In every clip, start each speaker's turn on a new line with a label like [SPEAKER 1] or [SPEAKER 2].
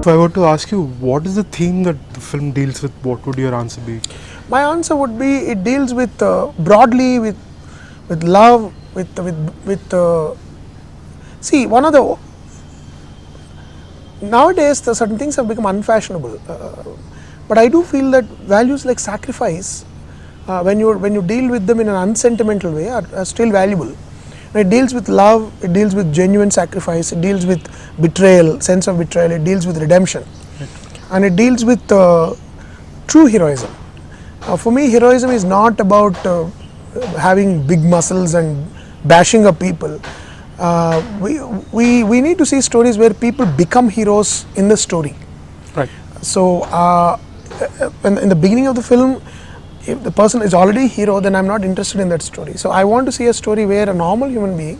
[SPEAKER 1] If I were to ask you, what is the theme that the film deals with, what would your answer be?
[SPEAKER 2] My answer would be it deals with broadly with love, see, one of the nowadays the certain things have become unfashionable, but I do feel that values like sacrifice, when you deal with them in an unsentimental way, are still valuable. It deals with love, it deals with genuine sacrifice, it deals with betrayal, sense of betrayal, it deals with redemption, and it deals with true heroism. For me, heroism is not about having big muscles and bashing up people. We need to see stories where people become heroes in the story.
[SPEAKER 1] Right.
[SPEAKER 2] So, in the beginning of the film, if the person is already a hero, then I'm not interested in that story. So I want to see a story where a normal human being,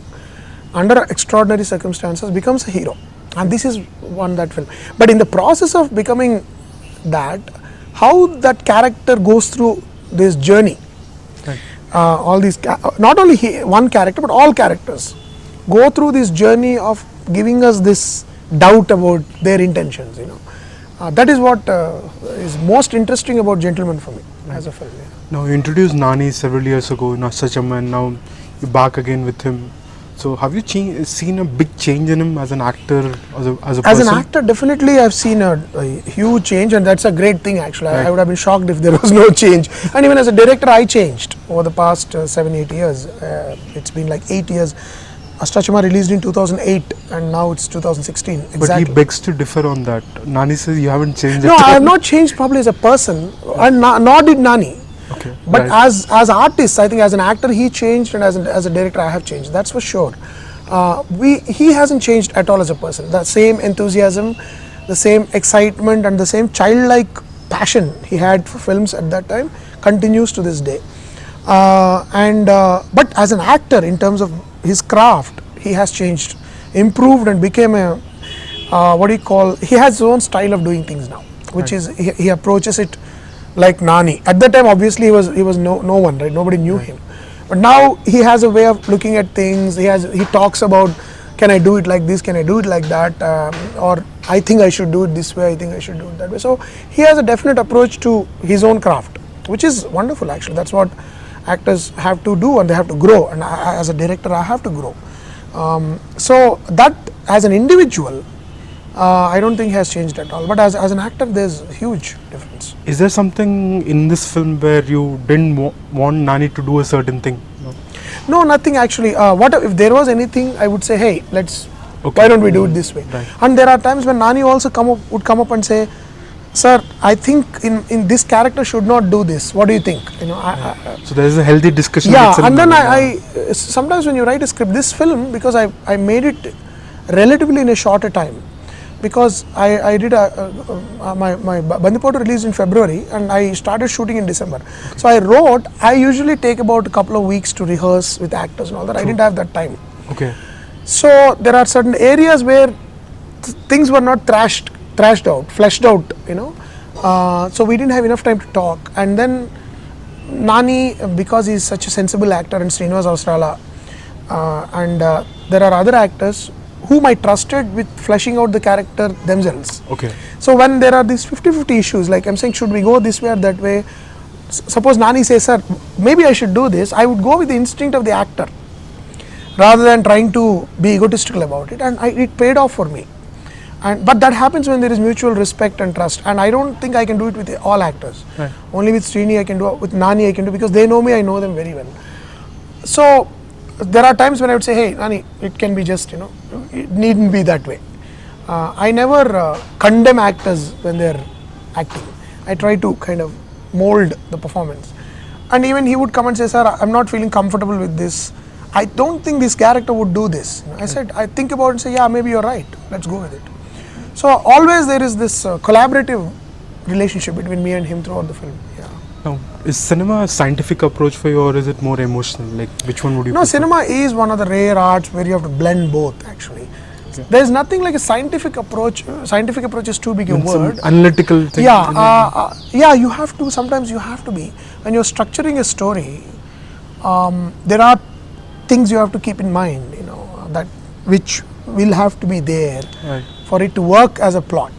[SPEAKER 2] under extraordinary circumstances, becomes a hero. And this is that film. But in the process of becoming that, how that character goes through this journey,
[SPEAKER 1] right.
[SPEAKER 2] All these, not only one character, but all characters go through this journey of giving us this doubt about their intentions, that is what is most interesting about Gentleman for me, right, as a film. Yeah.
[SPEAKER 1] Now, you introduced Nani several years ago in Ashta Chemma, and now you're back again with him. So, have you seen a big change in him as an actor, as a person?
[SPEAKER 2] As an actor, definitely I've seen a huge change, and that's a great thing actually. Right. I would have been shocked if there was no change. And even as a director, I changed over the past 7-8 years. It's been like 8 years. Ashta Chemma released in 2008 and now it's 2016. Exactly.
[SPEAKER 1] But he begs to differ on that. Nani says you haven't changed.
[SPEAKER 2] No, I have not changed probably as a person, and nor did Nani.
[SPEAKER 1] Okay.
[SPEAKER 2] But
[SPEAKER 1] right.
[SPEAKER 2] as artists, I think as an actor he changed, and as a director I have changed. That's for sure. He hasn't changed at all as a person. The same enthusiasm, the same excitement, and the same childlike passion he had for films at that time continues to this day. But as an actor, in terms of his craft, he has changed, improved, and became a he has his own style of doing things now, which right. is he approaches it like Nani. At that time, obviously, he was no one, right? Nobody knew right. him. But now he has a way of looking at things. He talks about, can I do it like this? Can I do it like that? Or I think I should do it this way. I think I should do it that way. So he has a definite approach to his own craft, which is wonderful. Actually, that's what actors have to do, and they have to grow. And as a director, I have to grow. So that as an individual, I don't think has changed at all. But as an actor, there's a huge difference.
[SPEAKER 1] Is there something in this film where you didn't want Nani to do a certain thing?
[SPEAKER 2] No, nothing actually. If there was anything, I would say, hey, why don't we do it this way? Right. And there are times when Nani also would come up and say, sir, I think in this character should not do this. What do you think?
[SPEAKER 1] So there is a healthy discussion.
[SPEAKER 2] Yeah, and then I sometimes when you write a script, this film, because I made it relatively in a shorter time, because I did my Bandipotu released in February and I started shooting in December. Okay. So I usually take about a couple of weeks to rehearse with actors and all that. True. I didn't have that time.
[SPEAKER 1] Okay.
[SPEAKER 2] So there are certain areas where things were not fleshed out, so we didn't have enough time to talk. And then Nani, because he's such a sensible actor, and Srinivas Avasrala, and there are other actors whom I trusted with fleshing out the character themselves.
[SPEAKER 1] Okay.
[SPEAKER 2] So when there are these 50-50 issues, like I'm saying, should we go this way or that way? Suppose Nani says, sir, maybe I should do this, I would go with the instinct of the actor rather than trying to be egotistical about it, and it paid off for me. But that happens when there is mutual respect and trust, and I don't think I can do it with all actors. Right. Only with Srini I can do it, with Nani I can do, because they know me, I know them very well. So there are times when I would say, hey Nani, it can be just, it needn't be that way. I never condemn actors when they're acting. I try to kind of mold the performance. And even he would come and say, sir, I'm not feeling comfortable with this. I don't think this character would do this. I said, I think about it and say, yeah, maybe you're right. Let's go with it. So always there is this collaborative relationship between me and him throughout the film. Yeah.
[SPEAKER 1] Now, is cinema a scientific approach for you, or is it more emotional? Like, which one would you prefer?
[SPEAKER 2] Cinema is one of the rare arts where you have to blend both, actually. Okay. There is nothing like a scientific approach. Scientific approach is too big a word.
[SPEAKER 1] Analytical thing.
[SPEAKER 2] Yeah, you have to. Sometimes you have to be. When you're structuring a story, there are things you have to keep in mind. That which will have to be there, right, for it to work as a plot.